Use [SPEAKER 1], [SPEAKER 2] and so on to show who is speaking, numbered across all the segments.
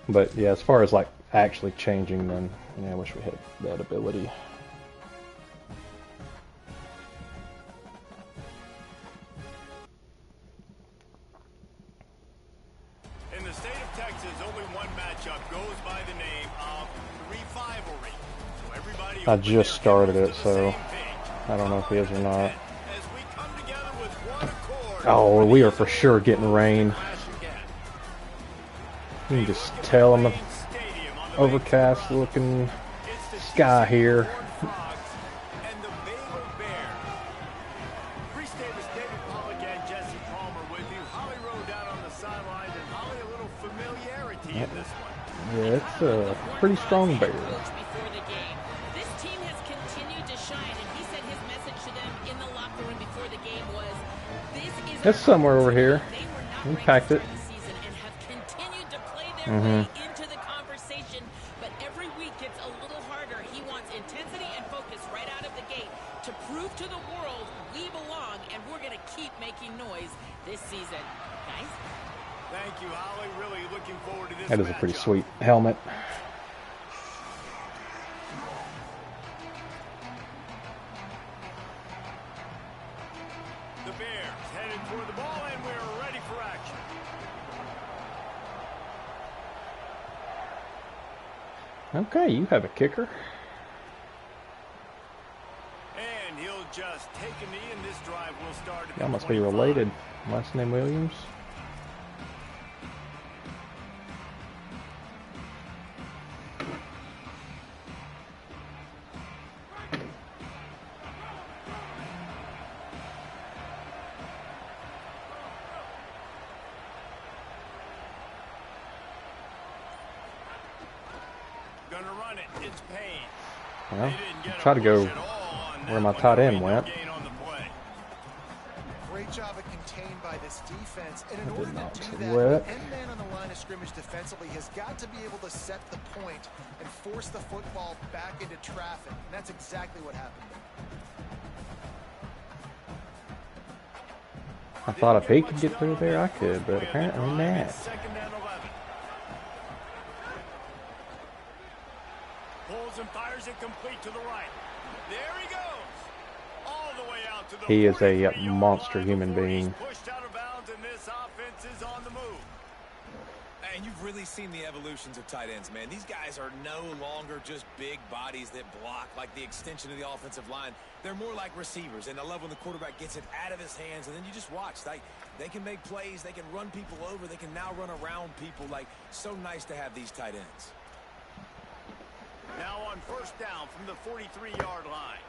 [SPEAKER 1] But yeah, as far as like actually changing, then yeah, I wish we had that ability.
[SPEAKER 2] In the state of Texas, only one matchup goes by the name of rivalry. So everybody
[SPEAKER 1] I just started it, so I don't know if he is or not. Oh, we are for sure getting rain. You can just tell on the overcast looking sky here. Yeah, it's a pretty strong bear.
[SPEAKER 3] This team has continued to shine, and he said his message to them in the locker room before the game was, "This is
[SPEAKER 1] it's somewhere over here. We packed it.
[SPEAKER 3] And have continued to play their way into the conversation, but every week gets a little harder. He wants intensity and focus right out of the gate to prove to the world we belong, and we're going to keep making noise this season." Guys?
[SPEAKER 2] Thank you, Holly. Really looking forward to this.
[SPEAKER 1] That is a pretty sweet helmet.
[SPEAKER 2] The Bears headed for the ball, and we're ready for action.
[SPEAKER 1] Okay, you have a kicker.
[SPEAKER 2] And he'll just take a knee, and this drive will start at
[SPEAKER 1] Y'all must be related. Last name Williams.
[SPEAKER 2] Gonna run it. It's Payne.
[SPEAKER 1] Well, try to go where my tight end went.
[SPEAKER 4] Great job of contained by this defense. And in
[SPEAKER 1] I
[SPEAKER 4] order
[SPEAKER 1] did not
[SPEAKER 4] to
[SPEAKER 1] see
[SPEAKER 4] do that,
[SPEAKER 1] what.
[SPEAKER 4] the end man on the line of scrimmage defensively has got to be able to set the point and force the football back into traffic. And that's exactly what happened.
[SPEAKER 1] I thought if he could get through there, I could, but apparently not.
[SPEAKER 2] Pulls and fires it complete to the right. There he goes. All the way out to the
[SPEAKER 1] He is a monster human being.
[SPEAKER 2] pushed out of bounds, and this offense is on the move.
[SPEAKER 5] And you've really seen the evolutions of tight ends, man. These guys are no longer just big bodies that block like the extension of the offensive line. They're more like receivers, and I love when the quarterback gets it out of his hands, and then you just watch. They can make plays. They can run people over. They can now run around people. Like, so nice to have these tight ends.
[SPEAKER 2] Now on first down from the 43-yard line.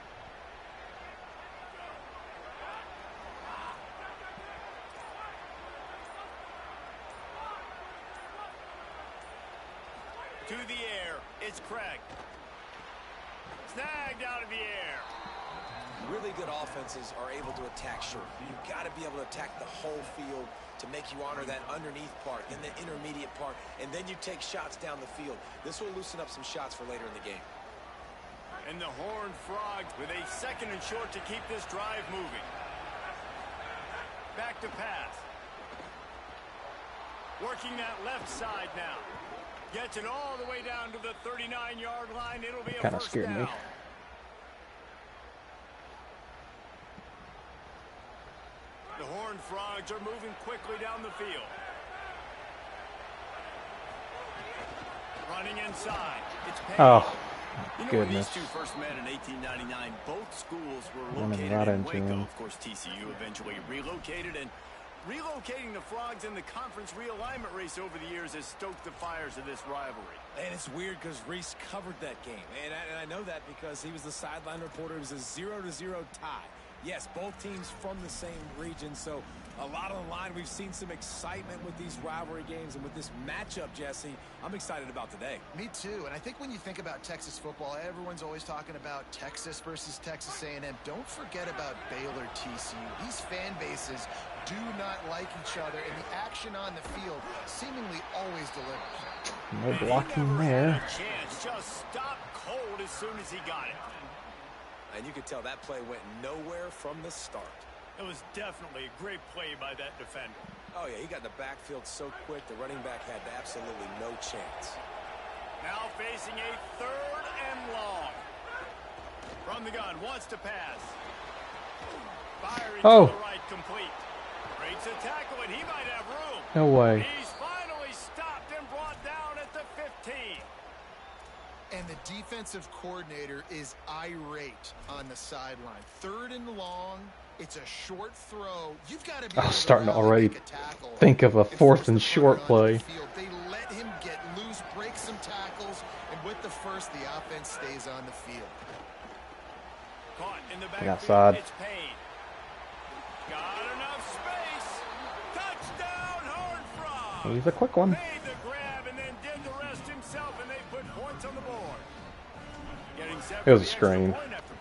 [SPEAKER 2] To the air, it's Craig. Snagged out of the air.
[SPEAKER 5] Really good offenses are able to attack short. You've got to be able to attack the whole field to make you honor that underneath part and the intermediate part, and then you take shots down the field. This will loosen up some shots for later in the game.
[SPEAKER 2] And the Horned Frogs with a second and short to keep this drive moving. Back to pass. Working that left side now. Gets it all the way down to the 39-yard line. It'll be a
[SPEAKER 1] Kind of
[SPEAKER 2] first
[SPEAKER 1] scared
[SPEAKER 2] down.
[SPEAKER 1] me.
[SPEAKER 2] The Horned Frogs are moving quickly down the field. Running inside. It's Payne.
[SPEAKER 1] Oh,
[SPEAKER 2] You know, when
[SPEAKER 1] goodness.
[SPEAKER 2] these two first met in 1899, both schools were
[SPEAKER 1] Running
[SPEAKER 2] located
[SPEAKER 1] right
[SPEAKER 2] in
[SPEAKER 1] into
[SPEAKER 2] Waco.
[SPEAKER 1] him.
[SPEAKER 2] Of course, TCU eventually relocated, and relocating the Frogs in the conference realignment race over the years has stoked the fires of this rivalry.
[SPEAKER 5] And it's weird because Reese covered that game. And I know that because he was the sideline reporter. It was a 0-0 tie. Yes, both teams from the same region, so a lot on the line. We've seen some excitement with these rivalry games, and with this matchup, Jesse, I'm excited about today.
[SPEAKER 4] Me too. And I think when you think about Texas football, everyone's always talking about Texas versus Texas A&M. Don't forget about Baylor TCU. These fan bases do not like each other, and the action on the field seemingly always delivers.
[SPEAKER 1] No blocking there.
[SPEAKER 2] Chance just stopped cold as soon as he got it.
[SPEAKER 5] And you could tell that play went nowhere from the start.
[SPEAKER 2] It was definitely a great play by that defender.
[SPEAKER 5] Oh, yeah, he got the backfield so quick, the running back had absolutely no chance.
[SPEAKER 2] Now facing a 3rd and long. From the gun, wants to pass. Firing to the right, complete. Breaks a tackle, and he might have room.
[SPEAKER 1] No way.
[SPEAKER 2] He's finally stopped and brought down at the 15.
[SPEAKER 4] And the defensive coordinator is irate on the sideline. 3rd and long. It's a short throw. You've got to be
[SPEAKER 1] I'm starting to already
[SPEAKER 4] tackle.
[SPEAKER 1] think of a 4th and short play.
[SPEAKER 4] They let him get loose, break some tackles, and with the first, the offense stays on the field.
[SPEAKER 2] Caught in the backfield.
[SPEAKER 1] Outside.
[SPEAKER 2] It's Payne. Got enough space. Touchdown, Horned Frog.
[SPEAKER 1] He's a quick one.
[SPEAKER 2] Made the grab and then did the rest himself, and they put points on the board.
[SPEAKER 1] It was a screen.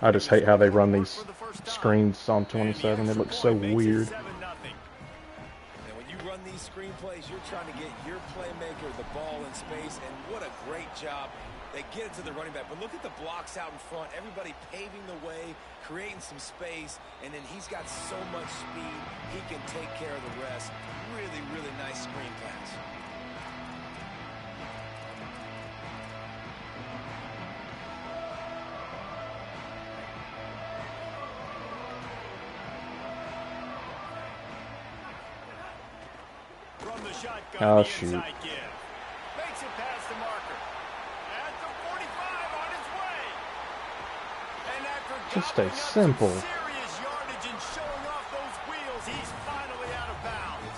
[SPEAKER 1] I just hate how they run these screens on 27. It looks so weird.
[SPEAKER 5] And when you run these screen plays, you're trying to get your playmaker the ball in space, and what a great job. They get it to the running back, but look at the blocks out in front. Everybody paving the way, creating some space, and then he's got so much speed, he can take care of the rest. Really, really nice screen pass.
[SPEAKER 2] From the shotgun,
[SPEAKER 1] oh,
[SPEAKER 2] the
[SPEAKER 1] shoot.
[SPEAKER 2] inside give. Makes it past the marker. At the 45 on his way. And after
[SPEAKER 1] Just a
[SPEAKER 2] gobbling up
[SPEAKER 1] simple.
[SPEAKER 2] some serious yardage and showing off those wheels, he's finally out of bounds.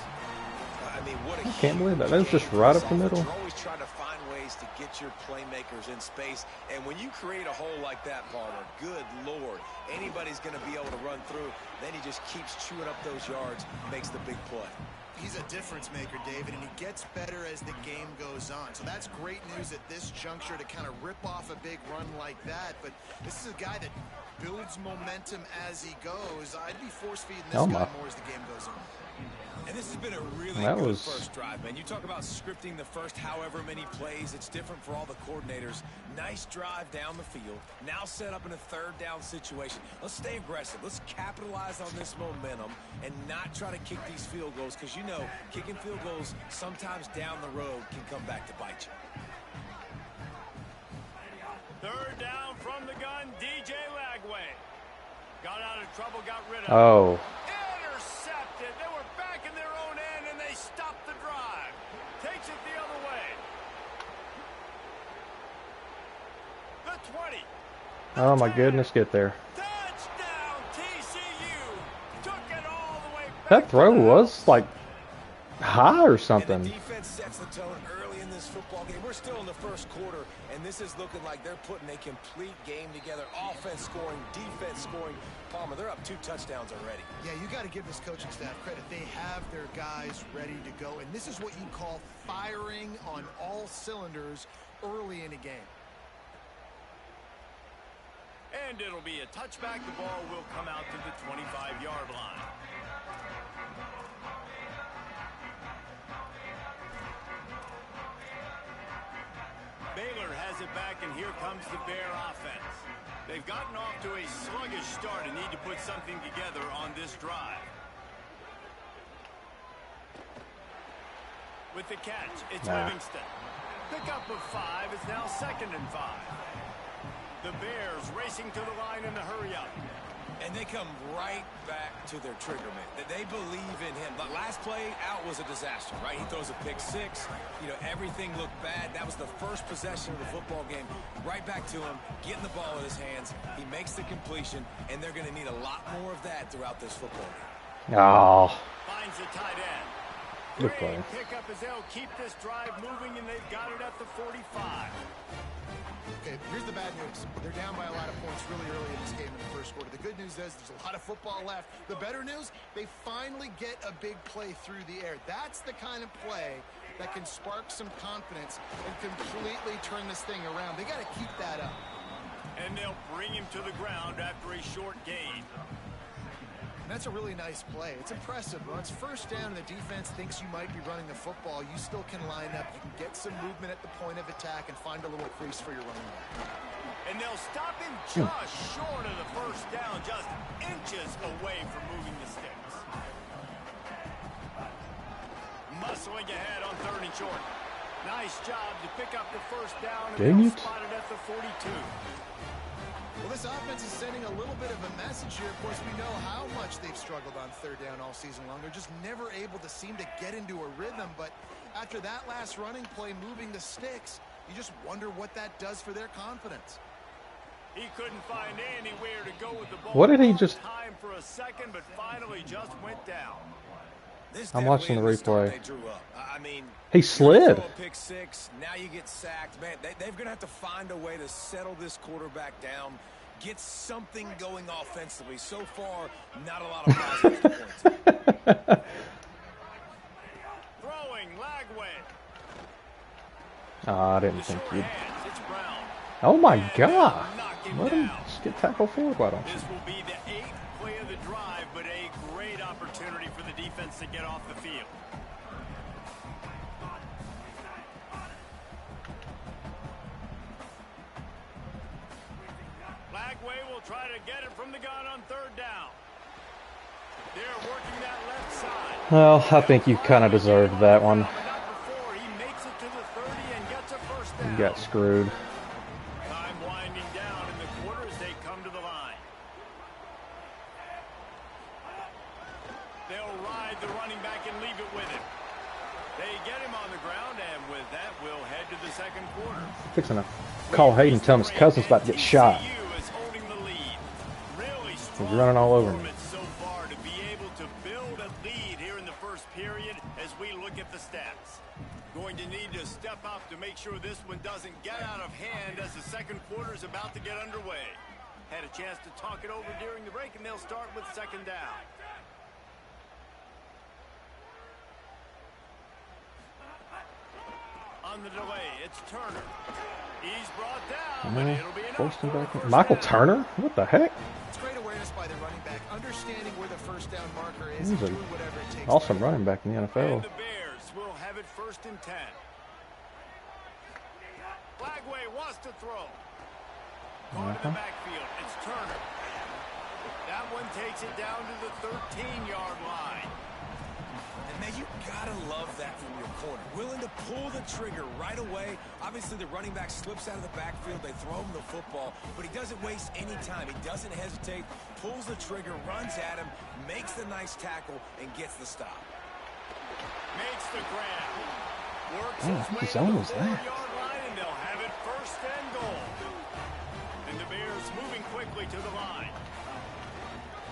[SPEAKER 5] I mean, what a
[SPEAKER 1] I can't believe that. That was just right up the middle.
[SPEAKER 5] You're always trying to find ways to get your playmakers in space. And when you create a hole like that, Palmer, good Lord, anybody's going to be able to run through. Then he just keeps chewing up those yards, makes the big play.
[SPEAKER 4] He's a difference maker, David, and he gets better as the game goes on. So that's great news at this juncture to kind of rip off a big run like that. But this is a guy that builds momentum as he goes. I'd be force-feeding this guy more as the game goes on.
[SPEAKER 5] And this has been a really good first drive, man. You talk about scripting the first however many plays. It's different for all the coordinators. Nice drive down the field. Now set up in a 3rd down situation. Let's stay aggressive. Let's capitalize on this momentum and not try to kick these field goals because, you know, kicking field goals sometimes down the road can come back to bite you.
[SPEAKER 2] 3rd down from the gun, DJ Lagway. Got out of trouble, got rid of
[SPEAKER 1] Oh.
[SPEAKER 2] Intercepted. They were back in their own end, and they stopped the drive. Takes it the other way. The 20.
[SPEAKER 1] Oh my goodness, get there.
[SPEAKER 2] Touchdown, TCU. Took it all the way back.
[SPEAKER 1] That throw was like high or something.
[SPEAKER 5] And the defense sets the tone early in this football game. We're still in the first quarter, and this is looking like they're putting a complete game together. Offense scoring, defense scoring. Palmer, they're up 2 touchdowns already.
[SPEAKER 4] Yeah, you got to give this coaching staff credit. They have their guys ready to go, and this is what you call firing on all cylinders early in a game.
[SPEAKER 2] And it'll be a touchback. The ball will come out to the 25-yard line. Baylor has it back, and here comes the Bear offense. They've gotten off to a sluggish start and need to put something together on this drive. With the catch, it's Livingston. Pickup of 5 is now 2nd and 5. The Bears racing to the line in the hurry-up.
[SPEAKER 5] And they come right back to their trigger man. They believe in him. The last play out was a disaster, right? He throws a pick 6. You know, everything looked bad. That was the first possession of the football game. Right back to him, getting the ball in his hands. He makes the completion, and they're going to need a lot more of that throughout this football game.
[SPEAKER 1] Oh.
[SPEAKER 2] Finds the tight end.
[SPEAKER 1] Good play.
[SPEAKER 2] Great pickup as they'll keep this drive moving, and they've got it at the 45.
[SPEAKER 4] Okay, here's the bad news. They're down by a lot of points really early in this game in the first quarter. The good news is there's a lot of football left. The better news, they finally get a big play through the air. That's the kind of play that can spark some confidence and completely turn this thing around. They got to keep that up.
[SPEAKER 2] And they'll bring him to the ground after a short gain.
[SPEAKER 4] That's a really nice play. It's impressive. When it's 1st down and the defense thinks you might be running the football, you still can line up. You can get some movement at the point of attack and find a little crease for your running back.
[SPEAKER 2] And they'll stop him just short of the 1st down, just inches away from moving the sticks. hustling ahead on 3rd and short. Nice job to pick up the first down and
[SPEAKER 1] Dang it.
[SPEAKER 2] spotted at the 42.
[SPEAKER 4] Well, this offense is sending a little bit of a message here. Of course, we know how much they've struggled on 3rd down all season long. They're just never able to seem to get into a rhythm. But after that last running play moving the sticks, you just wonder what that does for their confidence.
[SPEAKER 2] He couldn't find anywhere to go with the ball.
[SPEAKER 1] What did he just...
[SPEAKER 2] Time for a second, but finally just went down.
[SPEAKER 1] I'm watching the replay.
[SPEAKER 5] I mean,
[SPEAKER 1] He slid.
[SPEAKER 5] Pick six. Now you get sacked. Man, they're going to have to find a way to settle this quarterback down, get something going offensively. So far, not a lot of positives to point to.
[SPEAKER 2] Throwing Lagway.
[SPEAKER 1] I didn't think you'd... Oh my God! Let him just get tackled forward, why don't you?
[SPEAKER 2] This will be the 8th play of the drive, but a great opportunity for the defense to get off the field. Lagway will try to get it from the gun on 3rd down. They're working that left side.
[SPEAKER 1] Well, I think you kind of deserved that one.
[SPEAKER 2] He makes it to the 30 and gets a first down.
[SPEAKER 1] You got screwed.
[SPEAKER 2] Time winding down in the quarter as they come to the line. They'll ride the running back and leave it with him. They get him on the ground, and with that, we'll head to the 2nd quarter.
[SPEAKER 1] Fixing to call Hayden and tell him his cousin's about to get shot.
[SPEAKER 2] TCU is holding the lead. Really
[SPEAKER 1] He's running all over me.
[SPEAKER 2] performance so far to be able to build a lead here in the first period as we look at the stats. Going to need to step up to make sure this one doesn't get out of hand as the 2nd quarter is about to get underway. Had a chance to talk it over during the break, and they'll start with 2nd down. On the delay, it's Turner. He's brought down, but it'll be enough for the first
[SPEAKER 1] Michael
[SPEAKER 2] down.
[SPEAKER 1] Turner? What the heck?
[SPEAKER 4] It's great awareness by the running back, understanding where the first down marker is,
[SPEAKER 1] He's
[SPEAKER 4] and
[SPEAKER 1] an
[SPEAKER 4] doing whatever it takes.
[SPEAKER 1] awesome running back in the
[SPEAKER 2] And
[SPEAKER 1] NFL.
[SPEAKER 2] the Bears will have it 1st and 10. Lagway wants to throw. Going to the backfield, it's Turner. That one takes it down to the 13-yard line.
[SPEAKER 5] And man, you gotta love that from your corner. Willing to pull the trigger right away. Obviously, the running back slips out of the backfield. They throw him the football, but he doesn't waste any time. He doesn't hesitate, pulls the trigger, runs at him, makes the nice tackle, and gets the stop.
[SPEAKER 2] Makes the grab. Works
[SPEAKER 1] Oh,
[SPEAKER 2] his way
[SPEAKER 1] what
[SPEAKER 2] to
[SPEAKER 1] zone
[SPEAKER 2] the
[SPEAKER 1] was that?
[SPEAKER 2] 4-yard line, and they'll have it 1st and goal. And the Bears moving quickly to the line.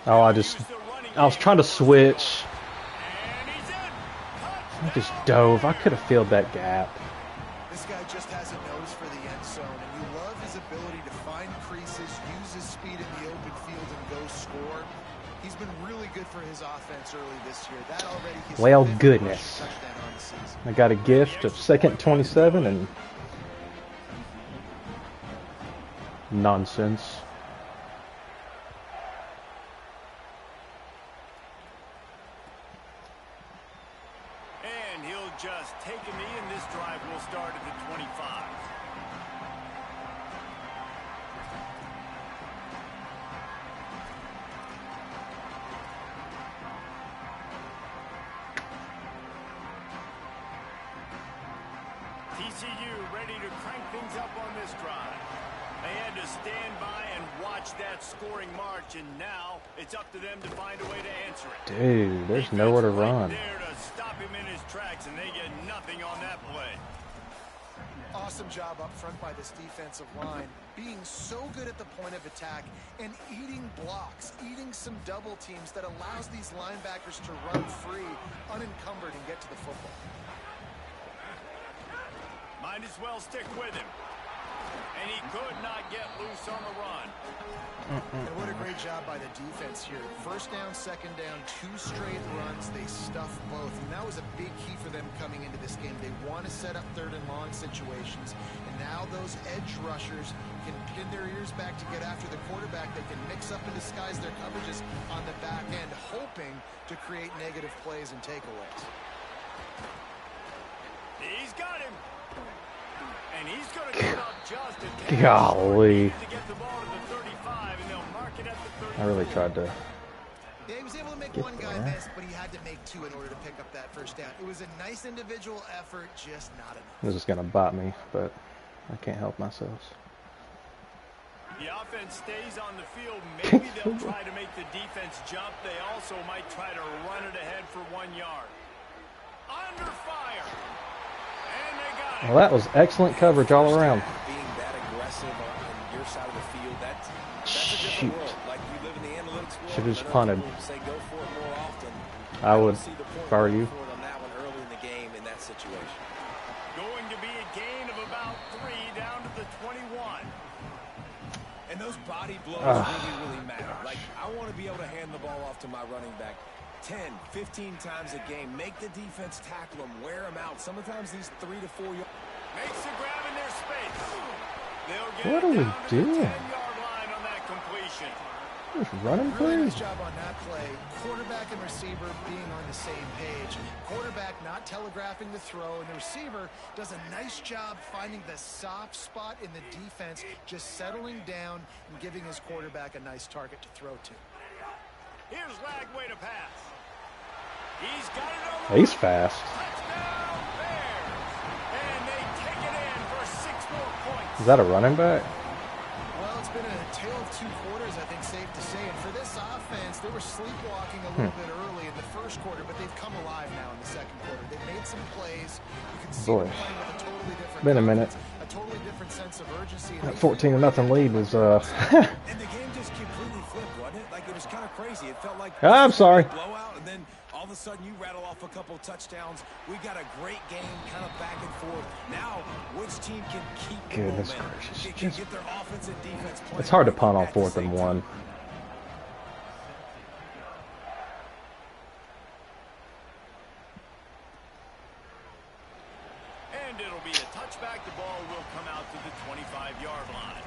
[SPEAKER 1] Oh, I was trying to switch.
[SPEAKER 2] And he's in.
[SPEAKER 1] I just dove. I could have filled that gap.
[SPEAKER 4] This guy just has a nose for the end zone, and you love his ability to find creases, use his speed in the open field, and go score. He's been really good for his offense early this year. That already his
[SPEAKER 1] Well,
[SPEAKER 4] 5th
[SPEAKER 1] goodness.
[SPEAKER 4] rushing touchdown on the season.
[SPEAKER 1] I got a gift of 2nd 27 and nonsense.
[SPEAKER 2] And he'll just take a knee, and this drive will start at the 25. TCU ready to crank things up on this drive. They had to stand by and watch that scoring march, and now it's up to them to find a way to answer it.
[SPEAKER 1] Dude, there's nowhere to
[SPEAKER 2] Defense right
[SPEAKER 1] run.
[SPEAKER 2] there to stop him in his tracks, and they get nothing on that play.
[SPEAKER 4] Awesome job up front by this defensive line, being so good at the point of attack and eating blocks, eating some double teams that allows these linebackers to run free, unencumbered, and get to the football.
[SPEAKER 2] Might as well stick with him. And he could not get loose on the run.
[SPEAKER 4] And what a great job by the defense here. 1st down, 2nd down, 2 straight runs. They stuffed both. And that was a big key for them coming into this game. They want to set up 3rd and long situations. And now those edge rushers can pin their ears back to get after the quarterback. They can mix up and disguise their coverages on the back end, hoping to create negative plays and takeaways.
[SPEAKER 2] He's got him. And he's going to get up just a tad
[SPEAKER 1] Golly.
[SPEAKER 2] to get the ball to the 35, and they'll mark it at the 30.
[SPEAKER 1] I really tried to
[SPEAKER 4] Yeah, he was able to make one guy missed, but he had to make two in order to pick up that first down. It was a nice individual effort, just not enough.
[SPEAKER 1] This is going to bite me, but I can't help myself.
[SPEAKER 2] The offense stays on the field. Maybe they'll try to make the defense jump. They also might try to run it ahead for 1 yard. Under fire. And they got it.
[SPEAKER 1] Well, that was excellent coverage all around.
[SPEAKER 5] Being that aggressive on your side of the field, that's a
[SPEAKER 1] Shoot.
[SPEAKER 5] different world. Like you live in the analytics world.
[SPEAKER 1] Should have just punted.
[SPEAKER 5] Say go for it more often.
[SPEAKER 1] I would,
[SPEAKER 5] see the
[SPEAKER 1] if I were you.
[SPEAKER 5] on that one early in the game in that situation.
[SPEAKER 2] Going to be a gain of about 3 down to the 21.
[SPEAKER 5] And those body blows really matter. Like, I want to be able to hand the ball off to my running back 10, 15 times a game. Make the defense tackle them, wear them out. Sometimes these 3 to 4 yards.
[SPEAKER 2] Makes a grab in their space. They'll get
[SPEAKER 1] What
[SPEAKER 2] it
[SPEAKER 1] are we
[SPEAKER 2] down to the
[SPEAKER 1] doing?
[SPEAKER 2] 10-yard line on that completion.
[SPEAKER 1] Just running
[SPEAKER 4] Really
[SPEAKER 1] through.
[SPEAKER 4] nice job on that play. Quarterback and receiver being on the same page. Quarterback not telegraphing the throw, and the receiver does a nice job finding the soft spot in the defense, just settling down and giving his quarterback a nice target to throw to.
[SPEAKER 2] Here's Lagway to pass. He's got it over.
[SPEAKER 1] He's fast.
[SPEAKER 2] Touchdown Bears. And they take it in for 6 more points.
[SPEAKER 1] Is that a running back?
[SPEAKER 4] Well, it's been a tale of 2 quarters, I think, safe to say. And for this offense, they were sleepwalking a little bit early in the first quarter, but they've come alive now in the second quarter. They've made some plays. You can see them playing with a totally different
[SPEAKER 1] Been a minute.
[SPEAKER 4] confidence, a totally different sense of urgency.
[SPEAKER 1] That 14-0 lead was
[SPEAKER 5] And the game just completely flipped, wasn't it? Like, it was kind of crazy. It felt like
[SPEAKER 1] I'm sorry.
[SPEAKER 5] blowout, and then all of a sudden you rattle off a couple touchdowns. We got a great game, kind of back and forth. Now, which team can keep the
[SPEAKER 1] Goodness
[SPEAKER 5] momentum?
[SPEAKER 1] gracious.
[SPEAKER 5] Can get their offense and defense playing.
[SPEAKER 1] It's hard to punt on
[SPEAKER 5] at the
[SPEAKER 1] 4th
[SPEAKER 5] same
[SPEAKER 1] and
[SPEAKER 5] time.
[SPEAKER 1] 1.
[SPEAKER 2] And it'll be a touchback. The ball will come out to the 25-yard line.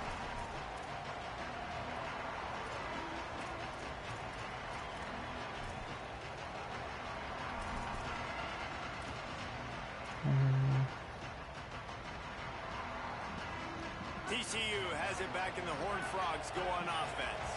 [SPEAKER 2] TCU has it back in the Horned Frogs go on offense.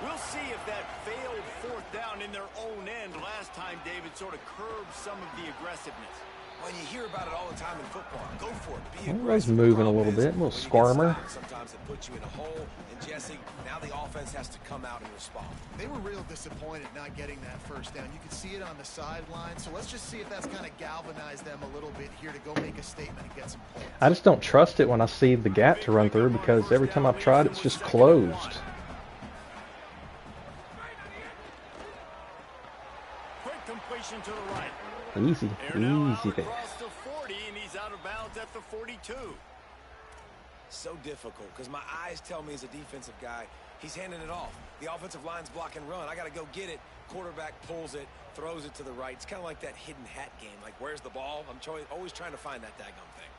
[SPEAKER 2] We'll see if that failed 4th down in their own end last time, David, sort of curbed some of the aggressiveness.
[SPEAKER 5] Well, you hear about it all the time in football. Go for it. Be
[SPEAKER 1] Well,
[SPEAKER 5] aggressive.
[SPEAKER 1] he's moving a
[SPEAKER 5] The
[SPEAKER 1] little
[SPEAKER 5] problem
[SPEAKER 1] bit,
[SPEAKER 5] is
[SPEAKER 1] a little
[SPEAKER 5] when you get
[SPEAKER 1] squirmer.
[SPEAKER 5] stopped, sometimes it puts you in a hole. And Jesse, now the offense has to come out and respond.
[SPEAKER 4] They were real disappointed not getting that first down. You could see it on the sideline. So let's just see if that's kind of galvanized them a little bit here to go make a statement and get some points.
[SPEAKER 1] I just don't trust it when I see the gap to run through because every time I've tried, it's just closed.
[SPEAKER 2] Quick completion to the right.
[SPEAKER 1] Easy,
[SPEAKER 2] They're now out
[SPEAKER 1] easy there.
[SPEAKER 2] across the 40, and he's out of bounds at the 42.
[SPEAKER 5] So difficult because my eyes tell me as a defensive guy, he's handing it off. The offensive line's block and run. I got to go get it. Quarterback pulls it, throws it to the right. It's kind of like that hidden hat game. Like, where's the ball? I'm always trying to find that daggone thing.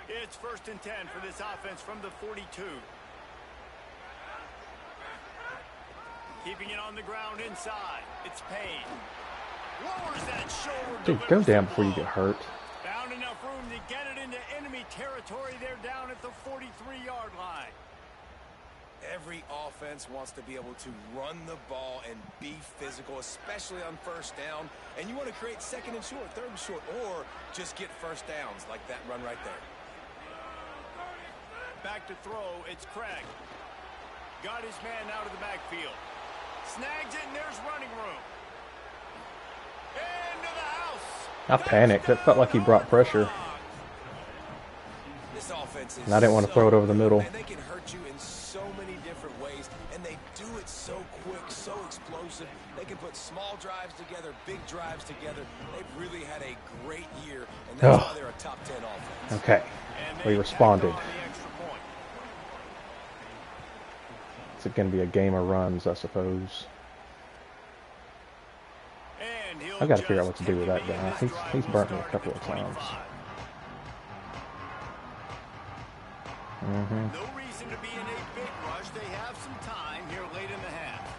[SPEAKER 2] It's 1st and 10 for this offense from the 42. Keeping it on the ground inside. It's Payne. Lowers that shoulder.
[SPEAKER 1] Dude, go down before you get hurt.
[SPEAKER 2] Found enough room to get it into enemy territory. They're down at the 43-yard line.
[SPEAKER 5] Every offense wants to be able to run the ball and be physical, especially on 1st down. And you want to create 2nd and short, 3rd and short, or just get 1st downs like that run right there.
[SPEAKER 2] Back to throw, it's Craig. Got his man out of the backfield. Snags it, and there's running room. Into the house.
[SPEAKER 1] I panicked. That felt like he brought pressure.
[SPEAKER 5] This offense is
[SPEAKER 1] And I didn't want to throw it over the middle.
[SPEAKER 5] And they can hurt you in so many different ways, and they do it so quick, so explosive. They can put small drives together, big drives together. They've really had a great year, and that's why they're a top 10 offense.
[SPEAKER 1] Okay, we responded. It's going to be a game of runs, I suppose. I've got to figure out what to do with that guy. He's burnt me a couple of times.
[SPEAKER 2] No reason to be in a big rush. They have some time here late in the half.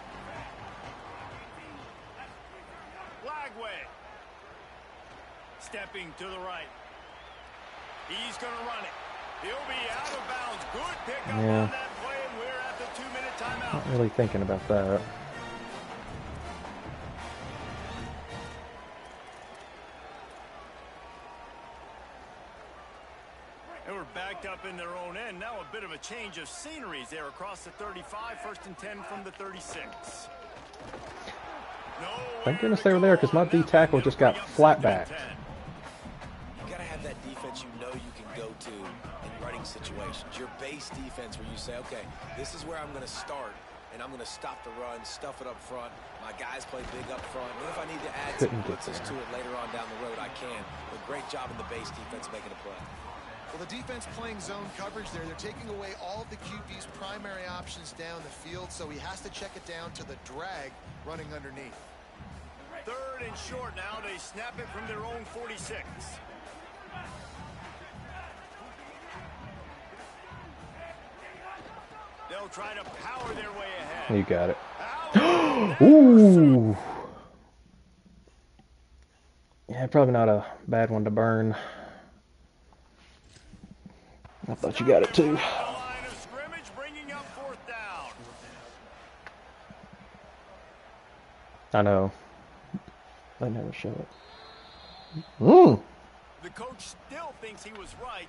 [SPEAKER 2] Lagway Stepping to the right. He's going to run it. He'll be out of bounds. Good pickup on that play, and we're at the 2-minute timeout.
[SPEAKER 1] Not really thinking about that.
[SPEAKER 2] They were backed up in their own end. Now a bit of a change of sceneries there across the 35. 1st and 10 from the 36.
[SPEAKER 1] Thank goodness they were there, because my D tackle just got flat backed.
[SPEAKER 5] You got to have that defense you know you can go to in running situations. Your base defense where you say, okay, this is where I'm going to start, and I'm going to stop the run, stuff it up front. My guys play big up front. And if I need to add some blitzes to it later on down the road, I can. But great job in the base defense making a play.
[SPEAKER 4] Well, the defense playing zone coverage there. They're taking away all of the QB's primary options down the field, so he has to check it down to the drag running underneath.
[SPEAKER 2] 3rd and short now. They snap it from their own 46. They'll try to power their way ahead.
[SPEAKER 1] You got it. Ooh. Yeah, probably not a bad one to burn. I thought you got it too.
[SPEAKER 2] Line of scrimmage, bringing up 4th down.
[SPEAKER 1] I know. They never show it.
[SPEAKER 2] The coach still thinks he was right.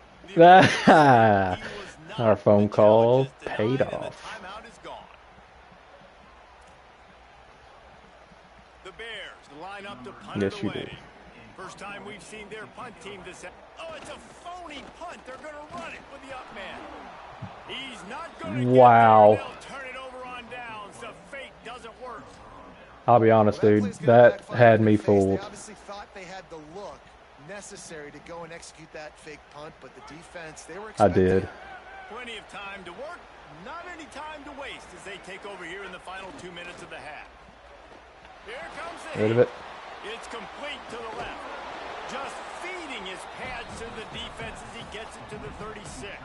[SPEAKER 1] Our phone call paid off.
[SPEAKER 2] Timeout is gone. The Bears line up to punt
[SPEAKER 1] Yes,
[SPEAKER 2] it
[SPEAKER 1] you
[SPEAKER 2] away.
[SPEAKER 1] did.
[SPEAKER 2] First time we've seen their punt team this. Oh, it's a phony punt. They're going to run it with the up man. He's not going to
[SPEAKER 1] Wow.
[SPEAKER 2] get there. They'll turn it over on downs. The fake doesn't work.
[SPEAKER 1] I'll be honest, dude. That had me fooled.
[SPEAKER 4] They obviously thought they had the look necessary to go and execute that fake punt, but the defense, they were
[SPEAKER 1] I
[SPEAKER 4] expecting
[SPEAKER 1] did.
[SPEAKER 2] Plenty of time to work. Not any time to waste as they take over here in the final 2 minutes of the half. Here comes the
[SPEAKER 1] Rid of
[SPEAKER 2] hit.
[SPEAKER 1] it.
[SPEAKER 2] It's complete to the left. Just feeding his pads to the defense as he gets it to the 36.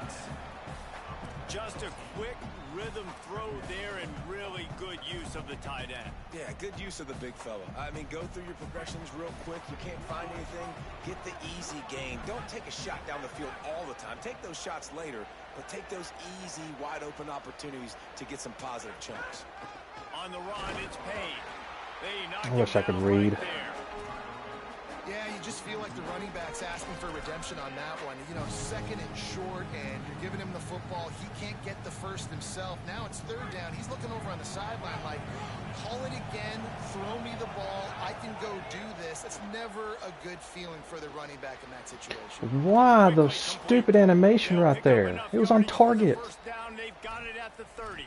[SPEAKER 2] Just a quick rhythm throw there and really good use of the tight end.
[SPEAKER 5] Yeah, good use of the big fella. I mean, go through your progressions real quick. You can't find anything. Get the easy gain. Don't take a shot down the field all the time. Take those shots later, but take those easy, wide-open opportunities to get some positive chunks.
[SPEAKER 2] On the run, it's Payne.
[SPEAKER 1] I wish I could read.
[SPEAKER 4] Yeah, you just feel like the running back's asking for redemption on that one. You know, 2nd and short, and you're giving him the football. He can't get the first himself. Now it's 3rd down. He's looking over on the sideline like, call it again, throw me the ball, I can go do this. It's never a good feeling for the running back in that situation.
[SPEAKER 1] Why the stupid animation right there? It was on target.
[SPEAKER 2] First down, they've got it at the 30.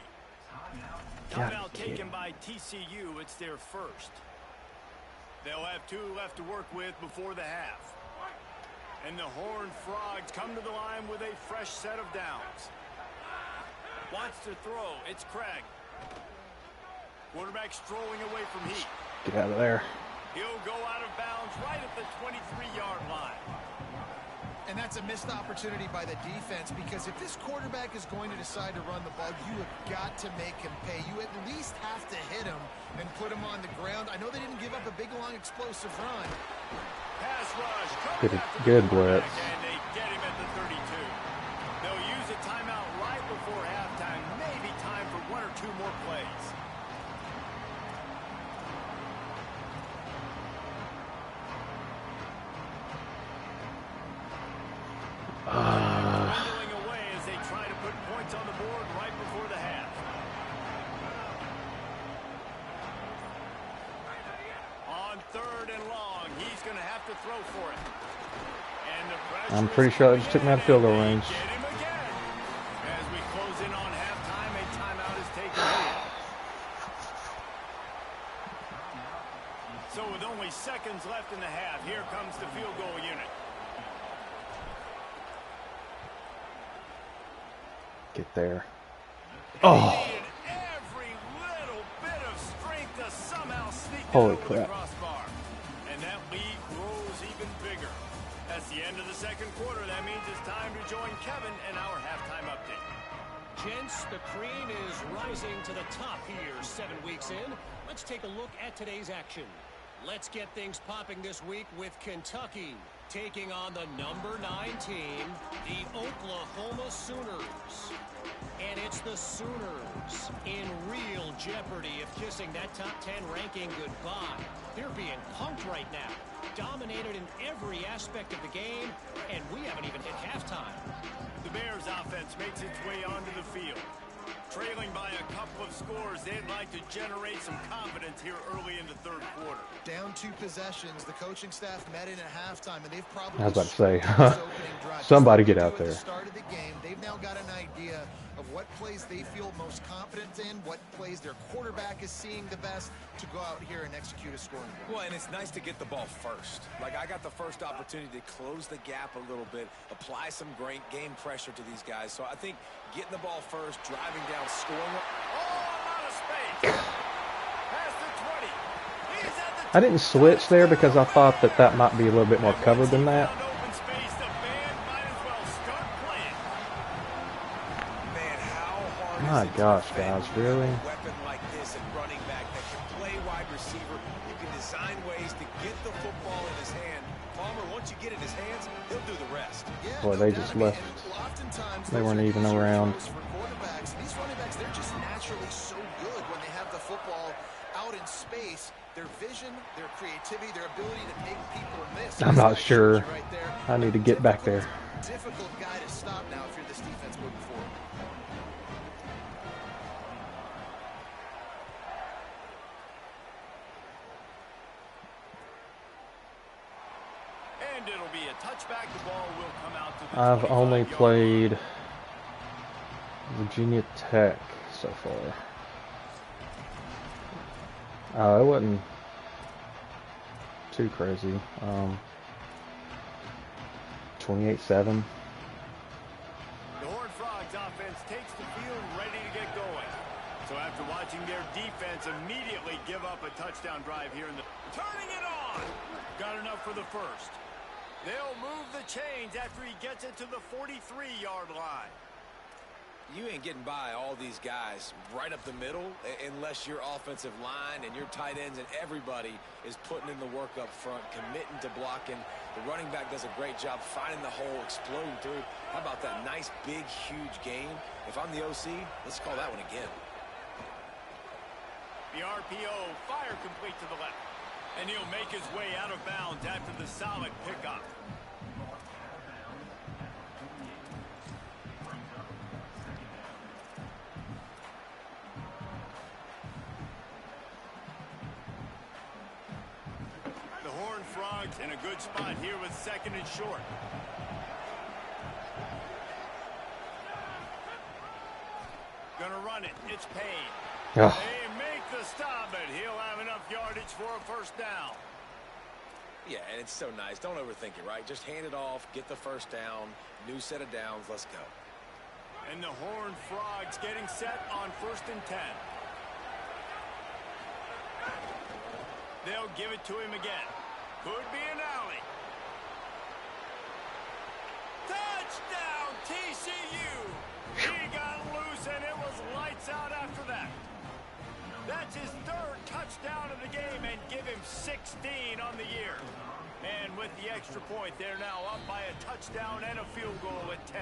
[SPEAKER 2] Timeout taken by TCU. It's their first. They'll have 2 left to work with before the half. And the Horned Frogs come to the line with a fresh set of downs. Wants to throw. It's Craig. Quarterback strolling away from Heat.
[SPEAKER 1] Get out of there.
[SPEAKER 2] He'll go out of bounds right at the 23-yard line.
[SPEAKER 4] And that's a missed opportunity by the defense, because if this quarterback is going to decide to run the ball, you have got to make him pay. You at least have to hit him and put him on the ground. I know they didn't give up a big, long, explosive run.
[SPEAKER 2] Pass rush.
[SPEAKER 1] Good blitz.
[SPEAKER 2] And they get him at the 32. They'll use a timeout right before halftime. Maybe time for 1 or 2 more plays. Dwindling away as they try to put points on the board right before the half. On 3rd and long, he's going to have to throw for it. And the pressure
[SPEAKER 1] I'm pretty sure that just took me out of field goal range.
[SPEAKER 2] Get him again. As we close in on halftime, a timeout is taken here. So with only seconds left in the half, here comes the field goal unit.
[SPEAKER 1] Get there. Oh.
[SPEAKER 2] Every little bit of strength to somehow sneak
[SPEAKER 1] Holy
[SPEAKER 2] over
[SPEAKER 1] crap.
[SPEAKER 2] the crossbar. And that lead grows even bigger. That's the end of the second quarter. That means it's time to join Kevin in our halftime update.
[SPEAKER 6] Gents, the cream is rising to the top here 7 weeks in. Let's take a look at today's action. Let's get things popping this week with Kentucky. Taking on the number 9 team, the Oklahoma Sooners. And it's the Sooners in real jeopardy of kissing that top 10 ranking goodbye. They're being punked right now. Dominated in every aspect of the game, and we haven't even hit halftime.
[SPEAKER 2] The Bears offense makes its way onto the field. Trailing by a couple of scores, they'd like to generate some confidence here early in the third quarter.
[SPEAKER 4] Down 2 possessions, the coaching staff met in at halftime, and they've probably...
[SPEAKER 1] I was about to say, somebody get out there.
[SPEAKER 4] At the start of the game, they've now got an idea of what plays they feel most confident in, what plays their quarterback is seeing the best to go out here and execute a scoring drive.
[SPEAKER 5] Well, and it's nice to get the ball first. Like, I got the first opportunity to close the gap a little bit, apply some great game pressure to these guys. So I think getting the ball first, driving down, scoring.
[SPEAKER 2] Oh, out of space. Past the 20. He's at the
[SPEAKER 1] I didn't switch there because I thought that might be a little bit more covered than that.
[SPEAKER 2] open space. The band might as well start playing.
[SPEAKER 5] Man, how hard
[SPEAKER 1] My
[SPEAKER 5] is it
[SPEAKER 1] gosh,
[SPEAKER 5] to defend
[SPEAKER 1] guys,
[SPEAKER 5] with
[SPEAKER 1] really?
[SPEAKER 5] a weapon like this at running back that can play wide receiver? You can design ways to get the football in his hand. Palmer, once you get it in his hands, he'll do the rest.
[SPEAKER 4] Yeah,
[SPEAKER 1] Boy,
[SPEAKER 4] no
[SPEAKER 1] they
[SPEAKER 4] doubt.
[SPEAKER 1] just
[SPEAKER 4] I mean,
[SPEAKER 1] left.
[SPEAKER 4] and oftentimes
[SPEAKER 1] They
[SPEAKER 4] those
[SPEAKER 1] weren't
[SPEAKER 4] are
[SPEAKER 1] even
[SPEAKER 4] easier
[SPEAKER 1] around.
[SPEAKER 4] throws for quarterbacks. These running backs, they're just naturally so good when they have the football out in space. Their vision, their creativity, their ability to make people miss.
[SPEAKER 1] I'm not
[SPEAKER 4] This guy
[SPEAKER 1] sure.
[SPEAKER 4] shows you right there.
[SPEAKER 1] I need to get back there.
[SPEAKER 4] Difficult guy to stop now if you're this defense moving forward.
[SPEAKER 2] And it'll be a touchback. The ball will come out to the
[SPEAKER 1] I've only
[SPEAKER 2] 25-yard
[SPEAKER 1] played Virginia Tech so far. It wasn't too crazy. 28-7.
[SPEAKER 2] The Horned Frogs offense takes the field ready to get going. So after watching their defense immediately give up a touchdown drive here in the... Turning it on! Got enough for the first. They'll move the chains after he gets it to the 43-yard line.
[SPEAKER 5] You ain't getting by all these guys right up the middle unless your offensive line and your tight ends and everybody is putting in the work up front, committing to blocking. The running back does a great job finding the hole, exploding through. How about that nice, big, huge game? If I'm the OC, let's call that one again.
[SPEAKER 2] The RPO, fire complete to the left. And he'll make his way out of bounds after the solid pickup. The Horned Frogs in a good spot here with second and short. Gonna run it. It's Payne.
[SPEAKER 1] Ugh.
[SPEAKER 2] They make the stop, but he'll have enough yardage for a first down.
[SPEAKER 5] Yeah, and it's so nice. Don't overthink it, right? Just hand it off, get the first down, new set of downs, let's go.
[SPEAKER 2] And the Horned Frogs getting set on 1st and 10. They'll give it to him again. Could be an alley. Touchdown, TCU! He got loose, and it was lights out after that. That's his 3rd touchdown of the game and give him 16 on the year. And with the extra point, they're now up by a touchdown and a field goal at 10.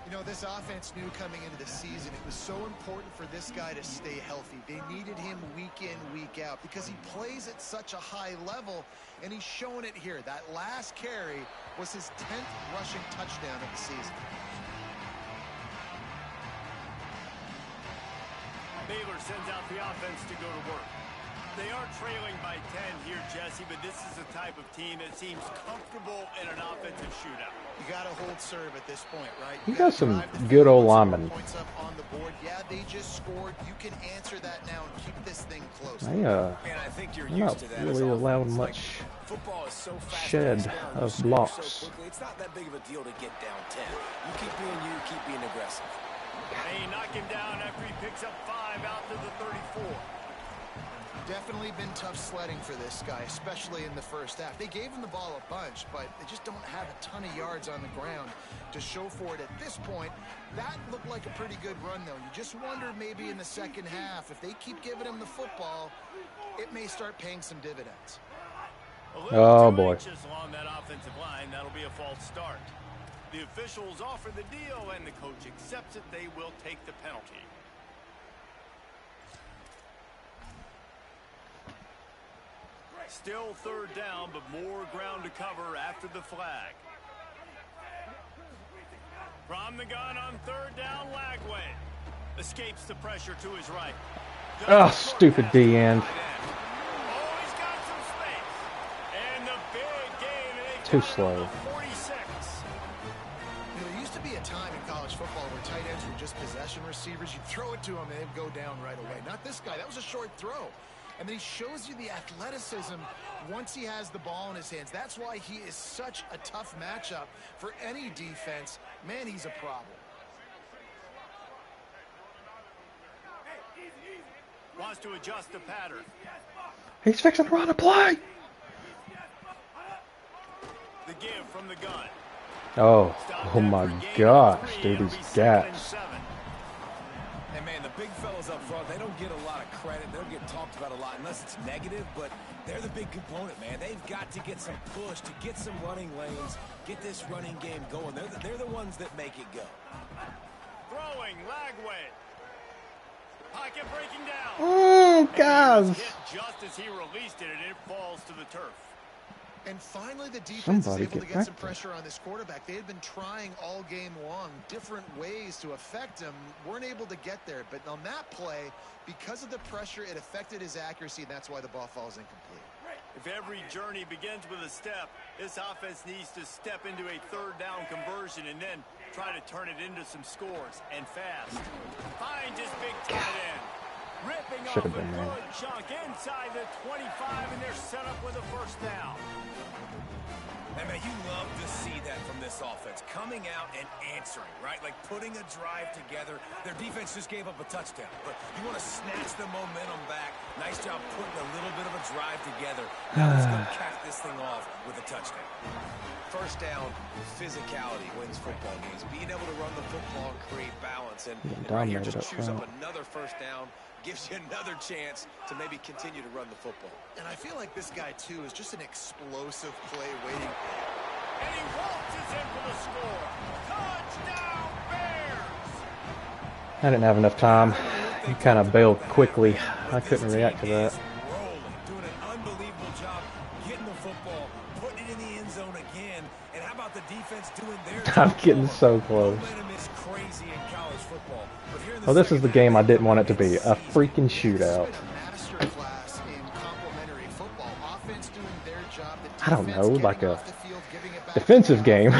[SPEAKER 4] You know, this offense knew coming into the season it was so important for this guy to stay healthy. They needed him week in, week out because he plays at such a high level, and he's showing it here. That last carry was his 10th rushing touchdown of the season.
[SPEAKER 2] Baylor sends out the offense to go to work. They are trailing by 10 here, Jesse, but this is the type of team that seems comfortable in an offensive shootout.
[SPEAKER 4] You got to hold serve at this point, right?
[SPEAKER 1] You got some good old linemen.
[SPEAKER 4] Points up on the board. Yeah, they just scored. You can answer that now and keep this thing close.
[SPEAKER 1] They
[SPEAKER 5] And I think you're
[SPEAKER 1] not
[SPEAKER 5] used to that.
[SPEAKER 1] really allowing much
[SPEAKER 5] Football is so fast
[SPEAKER 1] shed of blocks.
[SPEAKER 5] So quickly, it's not that big of a deal to get down 10. You keep being you, keep being aggressive.
[SPEAKER 2] They knock him down after he picks up 5 out to the 34.
[SPEAKER 4] Definitely been tough sledding for this guy, especially in the first half. They gave him the ball a bunch, but they just don't have a ton of yards on the ground to show for it at this point. That looked like a pretty good run, though. You just wonder maybe in the second half, if they keep giving him the football, it may start paying some dividends.
[SPEAKER 1] Oh boy.
[SPEAKER 2] Along that offensive line, that'll be a false start. The officials offer the deal, and the coach accepts it. They will take the penalty. Still third down, but more ground to cover after the flag. From the gun on third down, Lagway escapes the pressure to his right.
[SPEAKER 1] Oh, stupid D end.
[SPEAKER 2] Oh, he's got some space. And the big gain.
[SPEAKER 1] Too slow.
[SPEAKER 2] 46.
[SPEAKER 4] There used to be a time in college football where tight ends were just possession receivers. You'd throw it to him and they'd go down right away. Not this guy. That was a short throw. And then he shows you the athleticism once he has the ball in his hands. That's why he is such a tough matchup for any defense. Man, he's a problem.
[SPEAKER 2] Wants to adjust the pattern.
[SPEAKER 1] He's fixing to run a play.
[SPEAKER 2] The give from the gun.
[SPEAKER 1] Oh my gosh, dude, these gaps.
[SPEAKER 5] And man, the big fellas up front, they don't get a lot of credit. They don't get talked about a lot unless it's negative, but they're the big component, man. They've got to get some push, to get some running lanes, get this running game going. They're the ones that make it go.
[SPEAKER 2] Throwing, Lagway. Pocket breaking down.
[SPEAKER 1] Oh, guys.
[SPEAKER 2] Just as he released it, and it falls to the turf.
[SPEAKER 4] And finally, the defense is able to get some
[SPEAKER 1] there.
[SPEAKER 4] pressure on this quarterback. They had been trying all game long, different ways to affect him. Weren't able to get there. But on that play, because of the pressure, it affected his accuracy, and that's why the ball falls incomplete.
[SPEAKER 2] If every journey begins with a step, this offense needs to step into a third down conversion and then try to turn it into some scores, and fast. Find his big tight end. Ripping off a good chunk inside the 25, and they're set up with a first down.
[SPEAKER 5] And man, you love to see that from this offense. Coming out and answering, right? Like putting a drive together. Their defense just gave up a touchdown. But you want to snatch the momentum back. Nice job putting a little bit of a drive together. Now let's go cap this thing off with a touchdown. First down, physicality wins football games. Being able to run the football and create balance. And right here, just choose up another first down. Gives you another chance to maybe continue to run the football.
[SPEAKER 4] And I feel like this guy, too, is just an explosive play waiting.
[SPEAKER 2] And he waltzes in for the score. Touchdown, Bears!
[SPEAKER 1] I didn't have enough time. He kind of bailed quickly. I couldn't react to that.
[SPEAKER 5] Doing an unbelievable job getting the football, putting it in the end zone again. And how about the defense doing their job?
[SPEAKER 1] I'm getting so close.
[SPEAKER 5] Momentum is crazy in college football.
[SPEAKER 1] Well, this is the game I didn't want it to be. A freaking shootout. I don't know, like a defensive game.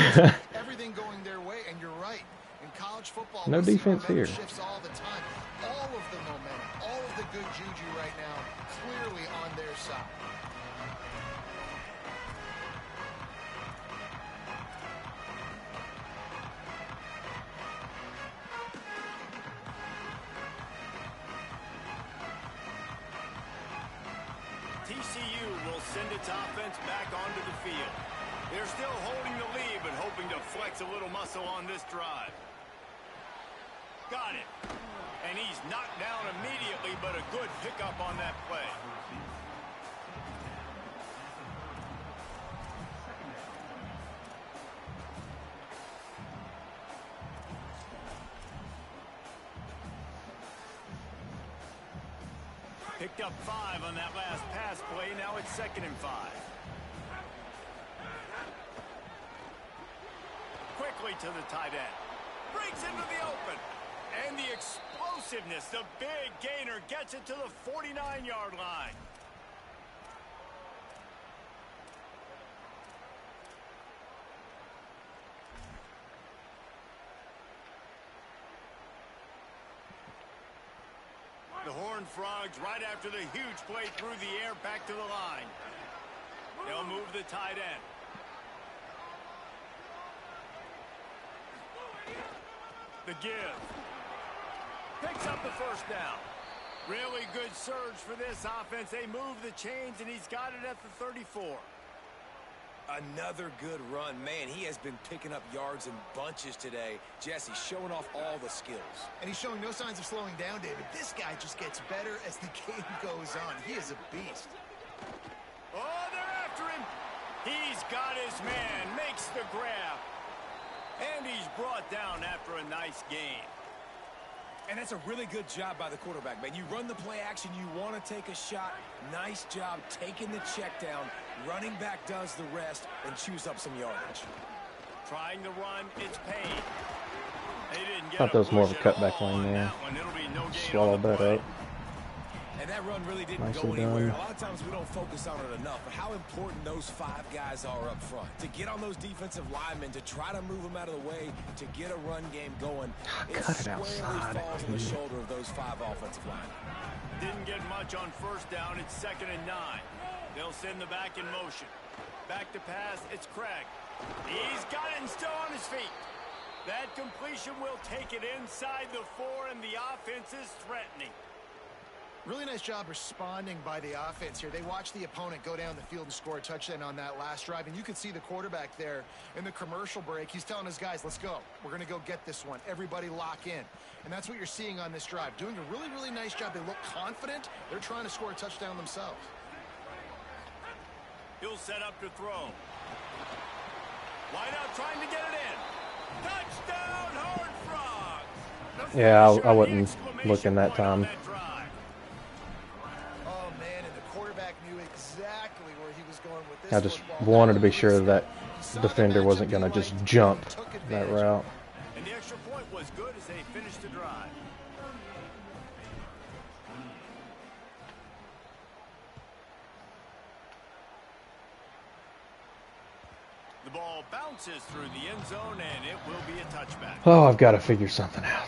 [SPEAKER 4] Everything going their way, and you're right. In college football,
[SPEAKER 1] no defense here.
[SPEAKER 4] Shifts all the time. All of the momentum, all of the good juju right now, clearly on their side.
[SPEAKER 2] TCU will send its offense back onto the field. They're still holding the lead, but hoping to flex a little muscle on this drive. Got it. And he's knocked down immediately, but a good pickup on that play. Picked up 5 on that last pass play. Now it's 2nd and 5. Quickly to the tight end. Breaks into the open. And the explosiveness, the big gainer gets it to the 49-yard line. The Horned Frogs right after the huge play through the air back to the line. They'll move the tight end. The give. Picks up the first down. Really good surge for this offense. They move the chains, and he's got it at the 34.
[SPEAKER 5] Another good run. Man, he has been picking up yards in bunches today. Jesse showing off all the skills.
[SPEAKER 4] And he's showing no signs of slowing down, David. This guy just gets better as the game goes on. He is a beast.
[SPEAKER 2] Oh, they're after him. He's got his man, makes the grab. And he's brought down after a nice gain.
[SPEAKER 5] And that's a really good job by the quarterback, man. You run the play action, you want to take a shot. Nice job taking the check down. Running back does the rest and chews up some yardage.
[SPEAKER 2] Trying to run, it's paid. They didn't get
[SPEAKER 1] Thought that was more of a cutback lane there. Swallow that up.
[SPEAKER 5] And that run really didn't
[SPEAKER 1] Nicely
[SPEAKER 5] go anywhere.
[SPEAKER 1] done.
[SPEAKER 5] A lot of times we don't focus on it enough, but how important those 5 guys are up front. To get on those defensive linemen, to try to move them out of the way, to get a run game going.
[SPEAKER 1] Cut it outside.
[SPEAKER 5] Falls on the shoulder of those 5 offensive linemen.
[SPEAKER 2] Didn't get much on first down. It's 2nd and 9. They'll send the back in motion. Back to pass. It's Craig. He's got it and still on his feet. That completion will take it inside the 4, and the offense is threatening.
[SPEAKER 4] Really nice job responding by the offense here. They watched the opponent go down the field and score a touchdown on that last drive. And you could see the quarterback there in the commercial break. He's telling his guys, let's go. We're going to go get this one. Everybody lock in. And that's what you're seeing on this drive. Doing a really, really nice job. They look confident. They're trying to score a touchdown themselves.
[SPEAKER 2] He'll set up to throw. Wide out trying to get it in. Touchdown, Horned Frogs!
[SPEAKER 1] Yeah, I wasn't looking that time. I just wanted to be sure that defender wasn't going to just jump that route.
[SPEAKER 2] And the extra point was good as they finished the drive. The ball bounces through the end zone, and it will be a touchback.
[SPEAKER 1] Oh, I've got to figure something out.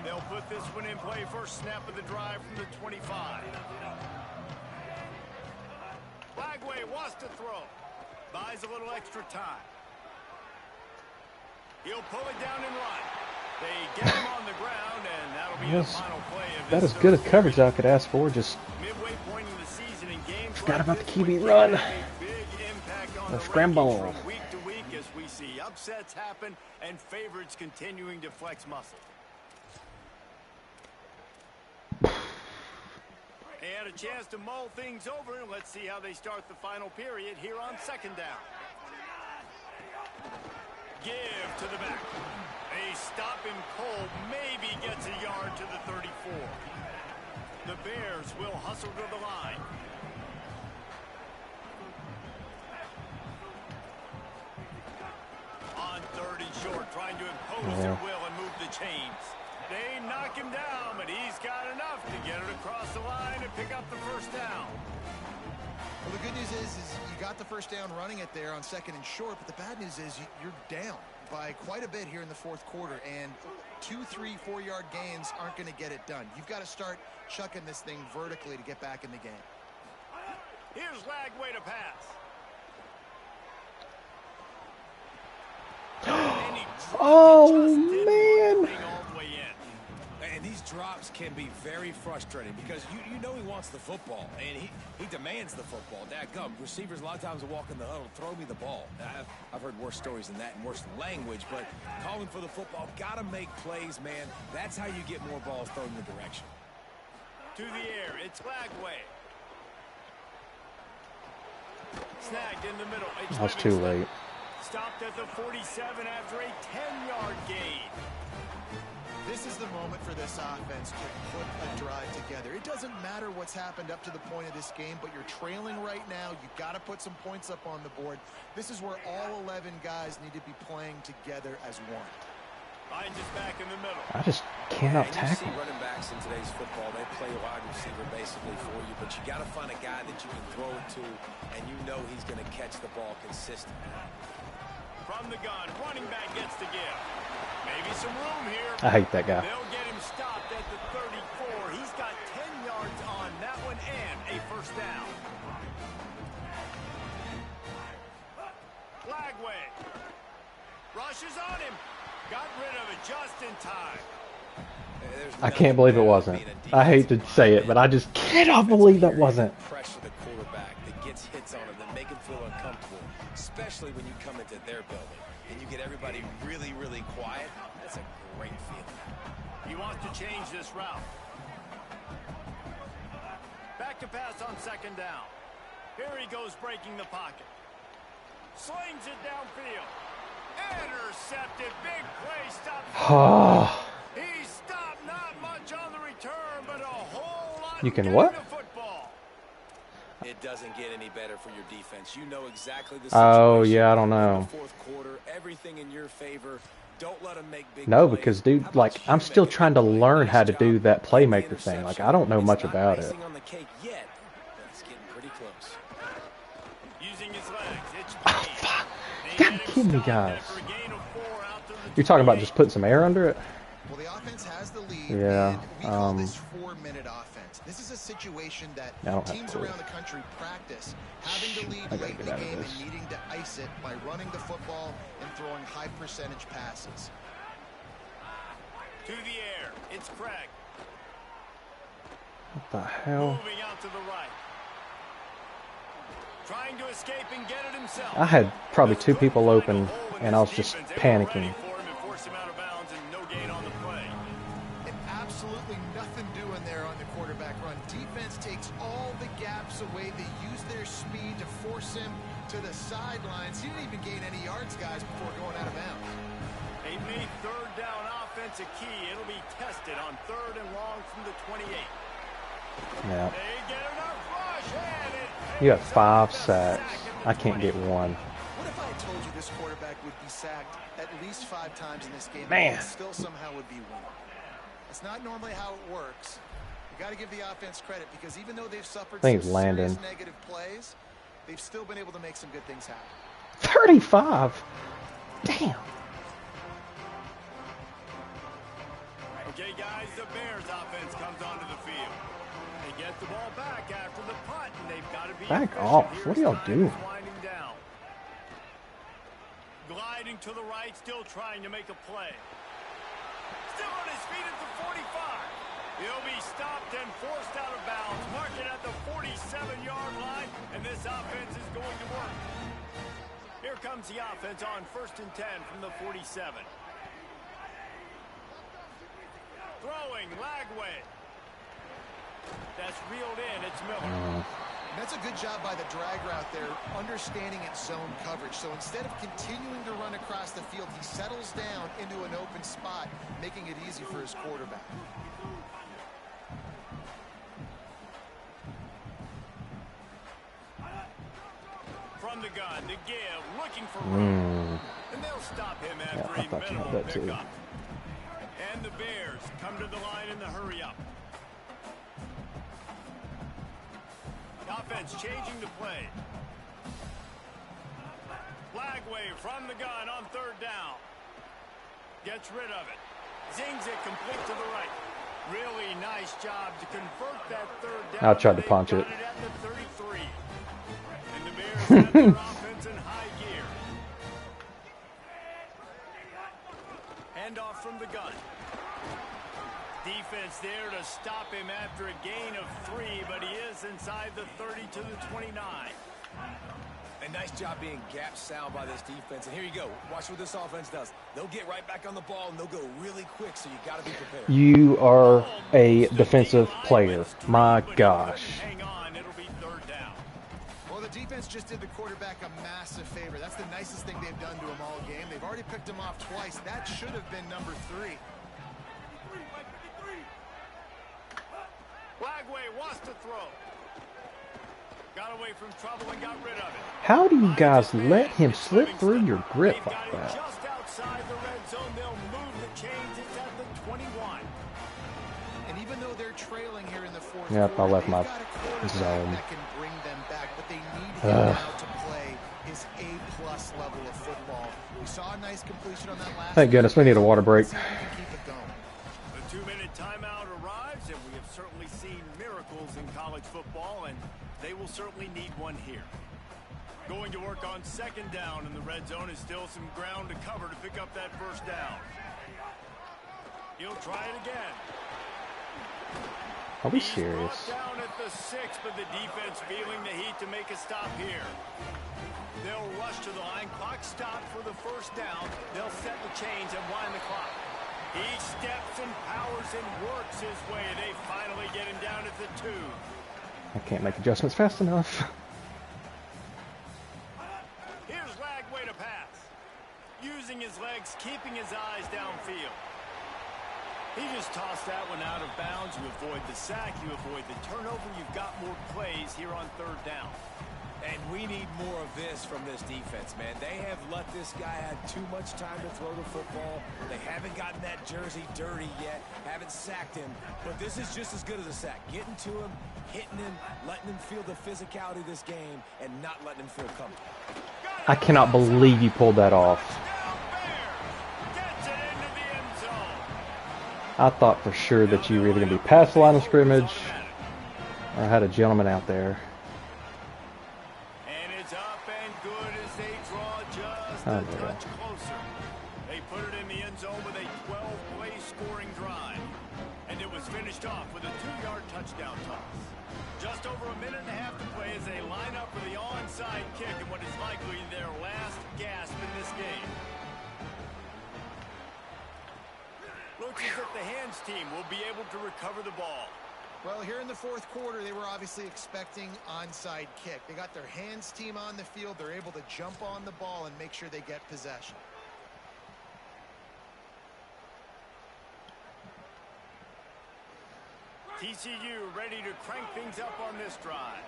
[SPEAKER 2] They'll put this one in play. First snap of the drive from the 25. Flagway wants to throw. Buys a little extra time. He'll pull it down and run. They get him on the ground, and that'll be the final play of
[SPEAKER 1] That
[SPEAKER 2] this
[SPEAKER 1] is good a
[SPEAKER 2] third
[SPEAKER 1] coverage
[SPEAKER 2] period.
[SPEAKER 1] I could ask for. Just
[SPEAKER 2] Midway point in the season in games
[SPEAKER 1] forgot
[SPEAKER 2] like
[SPEAKER 1] about the
[SPEAKER 2] this,
[SPEAKER 1] QB
[SPEAKER 2] we
[SPEAKER 1] run.
[SPEAKER 2] get a big impact on
[SPEAKER 1] The
[SPEAKER 2] the
[SPEAKER 1] scramble.
[SPEAKER 2] rankings from week to week as we see upsets happen and favorites continuing to flex muscle. They had a chance to mull things over, and let's see how they start the final period here on 2nd down. Give to the back. They stop him cold, maybe gets a yard to the 34. The Bears will hustle to the line. On 3rd and short, trying to impose their will and move the chains. They knock him down, but he's got enough to get it across the line and pick up the first down.
[SPEAKER 4] Well, the good news is you got the first down running it there on 2nd and short, but the bad news is you're down by quite a bit here in the 4th quarter, and 2, 3, 4-yard gains aren't going to get it done. You've got to start chucking this thing vertically to get back in the game.
[SPEAKER 2] Here's Lagway to pass.
[SPEAKER 1] Oh, man.
[SPEAKER 5] And these drops can be very frustrating because you know he wants the football and he demands the football. Dadgum, receivers a lot of times will walk in the huddle, throw me the ball. I've heard worse stories than that and worse language, but calling for the football, got to make plays, man. That's how you get more balls thrown in the direction.
[SPEAKER 2] To the air, it's Lagway. Snagged in the middle.
[SPEAKER 1] I was too late.
[SPEAKER 2] Stopped at the 47 after a 10-yard gain.
[SPEAKER 4] This is the moment for this offense to put a drive together. It doesn't matter what's happened up to the point of this game, but you're trailing right now. You've got to put some points up on the board. This is where all 11 guys need to be playing together as one.
[SPEAKER 2] Finds us back in the middle.
[SPEAKER 1] I just cannot
[SPEAKER 5] And you
[SPEAKER 1] tackle.
[SPEAKER 5] see running backs in today's football, they play a wide receiver basically for you, but you got to find a guy that you can throw it to, and you know he's going to catch the ball consistently.
[SPEAKER 2] From the gun, running back gets the give. Maybe some room here.
[SPEAKER 1] I hate that guy.
[SPEAKER 2] They'll get him stopped at the 34. He's got 10 yards on that one and a first down. Lagway rushes on him. Got rid of it just in time.
[SPEAKER 1] I can't believe it wasn't. I hate to say it, but I just cannot believe that wasn't.
[SPEAKER 5] Pressure the quarterback that gets hits on him that make him feel uncomfortable. especially when you come into their building and you get everybody really, really quiet. That's a great feeling.
[SPEAKER 2] He wants to change this route. Back to pass on second down. Here he goes breaking the pocket. Slings it downfield. Intercepted. Big play. Stop. He stopped not much on the return, but a whole lot.
[SPEAKER 1] You can what?
[SPEAKER 2] Football.
[SPEAKER 5] It doesn't get any better for your defense. You know exactly the situation.
[SPEAKER 1] Oh, yeah, I don't know.
[SPEAKER 5] Fourth quarter, everything in your favor. Don't let them make big
[SPEAKER 1] No,
[SPEAKER 5] plays.
[SPEAKER 1] because, dude, like, I'm still trying to learn how to do that playmaker thing. Like, I don't know much about it.
[SPEAKER 5] It's not icing on the cake yet, but it's getting pretty close.
[SPEAKER 2] Using his legs. It's
[SPEAKER 1] Oh, fuck. You gotta be kidding me, guys. You're talking about just putting some air under it?
[SPEAKER 4] Well, the offense has the lead.
[SPEAKER 1] Yeah.
[SPEAKER 4] And we call this 4-minute offense. This is a situation that teams around the country practice having the lead late in the game and needing to ice it by running the football and throwing high percentage passes.
[SPEAKER 2] To the air. It's Craig.
[SPEAKER 1] What the hell?
[SPEAKER 2] Moving out to the right. Trying to escape and get it himself.
[SPEAKER 1] I had probably 2 people open, and I was just panicking.
[SPEAKER 4] Absolutely nothing doing there on the quarterback run. Defense takes all the gaps away. They use their speed to force him to the sidelines. He didn't even gain any yards, guys, before going out of bounds.
[SPEAKER 2] They made third down offense a key. It'll be tested on 3rd and long from the 28.
[SPEAKER 1] Yeah.
[SPEAKER 2] They get enough rush, and
[SPEAKER 1] You have 5 sacks. I can't get 1.
[SPEAKER 4] What if I told you this quarterback would be sacked at least 5 times in this game
[SPEAKER 1] Man.
[SPEAKER 4] and still somehow would be winning? It's not normally how it works. You got to give the offense credit because even though they've suffered some serious negative plays, they've still been able to make some good things happen.
[SPEAKER 1] 35? Damn.
[SPEAKER 2] Okay, guys, the Bears offense comes onto the field. They get the ball back after the punt, and they've got to be
[SPEAKER 1] back off. What are y'all doing?
[SPEAKER 2] Winding down. Gliding to the right, still trying to make a play. Still on his feet at the 45. He'll be stopped and forced out of bounds. Mark it at the 47-yard line, and this offense is going to work. Here comes the offense on 1st and 10 from the 47. Throwing, Lagway. That's reeled in. It's Miller.
[SPEAKER 4] That's a good job by the drag route there, understanding its zone coverage. So instead of continuing to run across the field, he settles down into an open spot, making it easy for his quarterback.
[SPEAKER 2] From the gun, the give, looking for room. And they'll stop him after a minimal pickup. And the Bears come to the line in the hurry-up. Offense changing the play. Lagway from the gun on 3rd down. Gets rid of it. Zings it complete to the right. Really nice job to convert that 3rd down.
[SPEAKER 1] I tried to punch it.
[SPEAKER 2] Got it at the 33. And the Bears have their offense in high gear. Handoff from the gun. Defense there to stop him after a gain of 3, but he is inside the 30 to the 29.
[SPEAKER 5] A nice job being gap sound by this defense. And here you go. Watch what this offense does. They'll get right back on the ball, and they'll go really quick, so you got to be prepared.
[SPEAKER 1] You are a defensive player. My gosh.
[SPEAKER 2] Hang on, it'll be 3rd down.
[SPEAKER 4] Well, the defense just did the quarterback a massive favor. That's the nicest thing they've done to him all game. They've already picked him off twice. That should have been number 3.
[SPEAKER 2] Lagway wants to throw. Got away from trouble and got rid of it.
[SPEAKER 1] How do you guys let him slip through your grip like that?
[SPEAKER 2] Just outside the red zone, they'll move the chains. It's at the 21.
[SPEAKER 4] And even though they're trailing here in the 4th
[SPEAKER 1] Yep, I
[SPEAKER 4] quarter,
[SPEAKER 1] left my
[SPEAKER 4] they've got a quarterback
[SPEAKER 1] zone.
[SPEAKER 4] that can bring them back, but they need him now to play his A+ level of football. We saw a nice completion on that last.
[SPEAKER 1] Thank goodness we need a water break.
[SPEAKER 4] See if we can keep it going.
[SPEAKER 2] The 2-minute timeout arrives, and we have certainly seen miracles in college football, and they will certainly need one here. Going to work on 2nd down, and the red zone is still some ground to cover to pick up that 1st down. He'll try it again.
[SPEAKER 1] Are we
[SPEAKER 2] He's
[SPEAKER 1] serious?
[SPEAKER 2] brought down at the 6, but the defense feeling the heat to make a stop here. They'll rush to the line. Clock stopped for the first down. They'll set the chains and wind the clock. He steps and powers and works his way. They finally get him down at the 2.
[SPEAKER 1] I can't make adjustments fast enough.
[SPEAKER 2] Here's Lagway to pass. Using his legs, keeping his eyes downfield. He just tossed that one out of bounds. You avoid the sack, you avoid the turnover. You've got more plays here on 3rd down.
[SPEAKER 5] And we need more of this from this defense, man. They have let this guy have too much time to throw the football. They haven't gotten that jersey dirty yet, haven't sacked him. But this is just as good as a sack. Getting to him, hitting him, letting him feel the physicality of this game, and not letting him feel comfortable.
[SPEAKER 1] I cannot believe you pulled that off. I thought for sure that you were either going to be past the line of scrimmage or had a gentleman out there.
[SPEAKER 2] And it's up and good as they draw just
[SPEAKER 1] Oh,
[SPEAKER 2] a touch closer. They put it in the end zone with a 12-play scoring drive. And it was finished off with a 2-yard touchdown toss. Just over a minute and a half to play as they line up for the onside kick in what is likely their last gasp in this game. Looks as if the hands team will be able to recover the ball.
[SPEAKER 4] Well, here in the 4th quarter, they were obviously expecting onside kick. They got their hands team on the field. They're able to jump on the ball and make sure they get possession.
[SPEAKER 2] TCU ready to crank things up on this drive.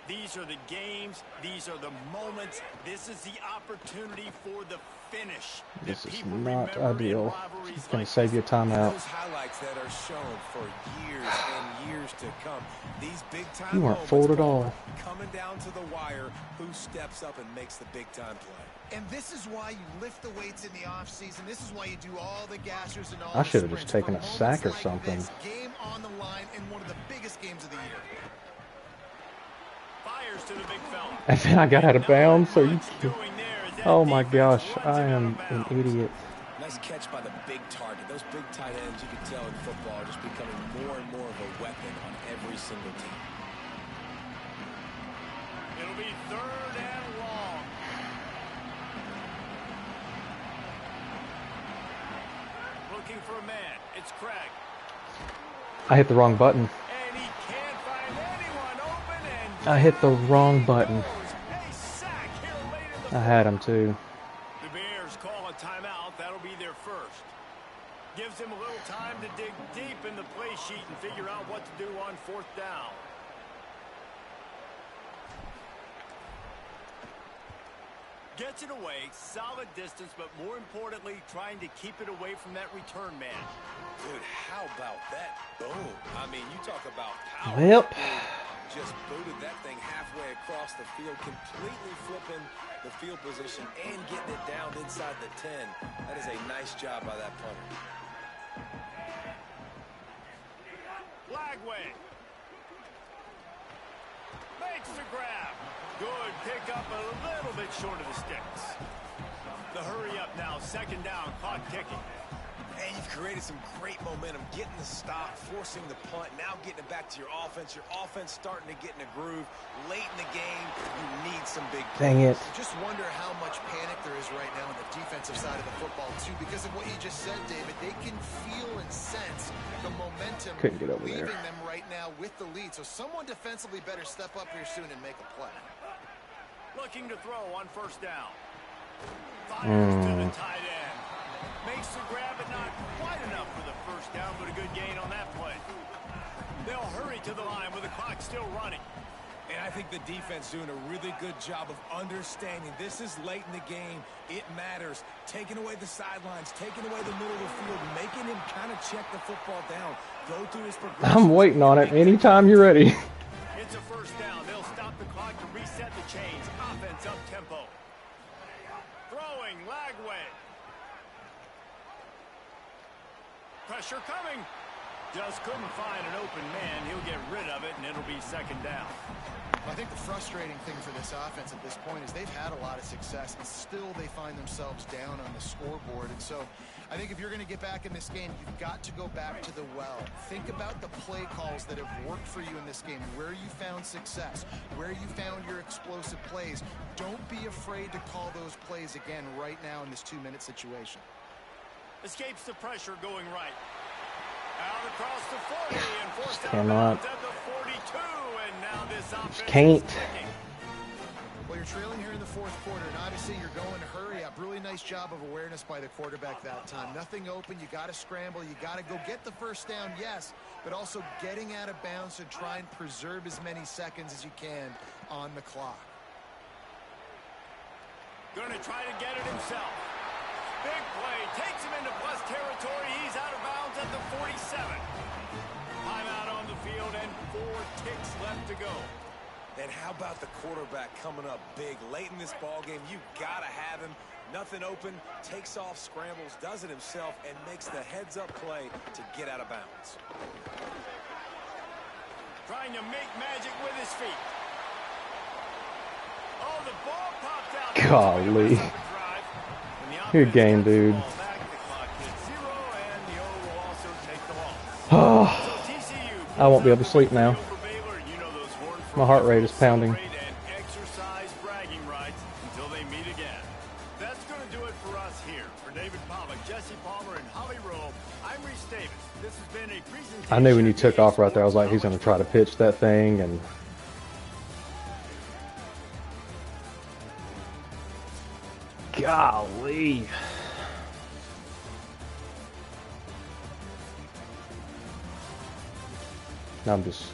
[SPEAKER 2] These are the games. These are the moments. This is the opportunity for the finish.
[SPEAKER 1] This is not ideal. It's going to save you a timeout.
[SPEAKER 5] Those highlights that are shown for years and years to come. These big-time
[SPEAKER 1] You weren't fooled at all.
[SPEAKER 5] Coming down to the wire, who steps up and makes the big-time play.
[SPEAKER 4] And this is why you lift the weights in the offseason. This is why you do all the gassers and all
[SPEAKER 1] I
[SPEAKER 4] the
[SPEAKER 1] should have just
[SPEAKER 4] sprints
[SPEAKER 1] taken
[SPEAKER 4] for
[SPEAKER 1] a sack or
[SPEAKER 4] moments like
[SPEAKER 1] something.
[SPEAKER 4] this. Game on the line in one of the biggest games of the year.
[SPEAKER 2] Fires to the big fella.
[SPEAKER 1] And then I got out of bounds. So you. Oh my gosh, I am an idiot.
[SPEAKER 5] Nice catch by the big target. Those big tight ends, you can tell in football, are just becoming more and more of a weapon on every single team.
[SPEAKER 2] It'll be 3rd and long. Looking for a man. It's Craig.
[SPEAKER 1] I hit the wrong button.
[SPEAKER 2] And he can't find anyone open. And
[SPEAKER 1] I hit the wrong button.
[SPEAKER 2] a sack here late in the
[SPEAKER 1] I had him too.
[SPEAKER 2] The Bears call a timeout. That'll be their first. Gives him a little time to dig deep in the play sheet and figure out what to do on 4th down. Gets it away, solid distance, but more importantly, trying to keep it away from that return man.
[SPEAKER 5] Dude, how about that boom? I mean, you talk about power.
[SPEAKER 1] Yep.
[SPEAKER 5] Just booted that thing halfway across the field, completely flipping the field position and getting it down inside the 10. That is a nice job by that punter.
[SPEAKER 2] Lagway makes the grab. Good pick up, a little bit short of the sticks. The hurry up now, 2nd down, clock ticking.
[SPEAKER 5] And you've created some great momentum, getting the stop, forcing the punt, now getting it back to your offense. Your offense starting to get in a groove. Late in the game, you need some big plays.
[SPEAKER 1] Dang it.
[SPEAKER 4] Just wonder how much panic there is right now on the defensive side of the football, too, because of what you just said, David. They can feel and sense the momentum
[SPEAKER 1] Couldn't get over
[SPEAKER 4] leaving
[SPEAKER 1] there.
[SPEAKER 4] them right now with the lead. So someone defensively better step up here soon and make a play.
[SPEAKER 2] Looking to throw on 1st down. Fires to the tight end. Makes the grab, but not quite enough for the 1st down, but a good gain on that play. They'll hurry to the line with the clock still running.
[SPEAKER 5] And I think the defense doing a really good job of understanding this is late in the game. It matters. Taking away the sidelines, taking away the middle of the field, making him kind of check the football down. Go through his progression.
[SPEAKER 1] I'm waiting on it. Anytime you're ready.
[SPEAKER 2] It's a 1st down. They'll stop the clock to reset the chains. Offense up tempo. Throwing, Lagway. Pressure coming. Just couldn't find an open man. He'll get rid of it, and it'll be second down.
[SPEAKER 4] I think the frustrating thing for this offense at this point is they've had a lot of success, and still they find themselves down on the scoreboard. And so I think if you're going to get back in this game, you've got to go back to the well. Think about the play calls that have worked for you in this game, where you found success, where you found your explosive plays. Don't be afraid to call those plays again right now in this 2-minute situation.
[SPEAKER 2] Escapes the pressure going right. Out across the 40 and forced out
[SPEAKER 1] Cannot.
[SPEAKER 2] of the 42, and now this offense
[SPEAKER 1] Can't.
[SPEAKER 2] is clicking.
[SPEAKER 4] Well, you're trailing here in the fourth quarter, and obviously you're going to hurry up. Really nice job of awareness by the quarterback that time. Nothing open. You got to scramble. You got to go get the first down, yes, but also getting out of bounds to try and preserve as many seconds as you can on the clock.
[SPEAKER 2] Going to try to get it himself. Big play. Takes him into plus territory. He's out of bounds at the 47. Timeout on the field and 4 ticks left to go.
[SPEAKER 5] And how about the quarterback coming up big late in this ball game? You gotta have him. Nothing open, takes off, scrambles, does it himself, and makes the heads-up play to get out of bounds.
[SPEAKER 2] Trying to make magic with his feet. Oh, the ball popped out.
[SPEAKER 1] Golly. Good game, dude. I won't be able to sleep now. My heart rate is pounding.
[SPEAKER 2] Exercise bragging rights until they meet again. That's going to do it for us here. For David Palmer, Jesse Palmer, and Holly Rowe, I'm Reese Davis. This has been a presentation.
[SPEAKER 1] I knew when you took off right there, I was like, he's going to try to pitch that thing, and golly. I'm just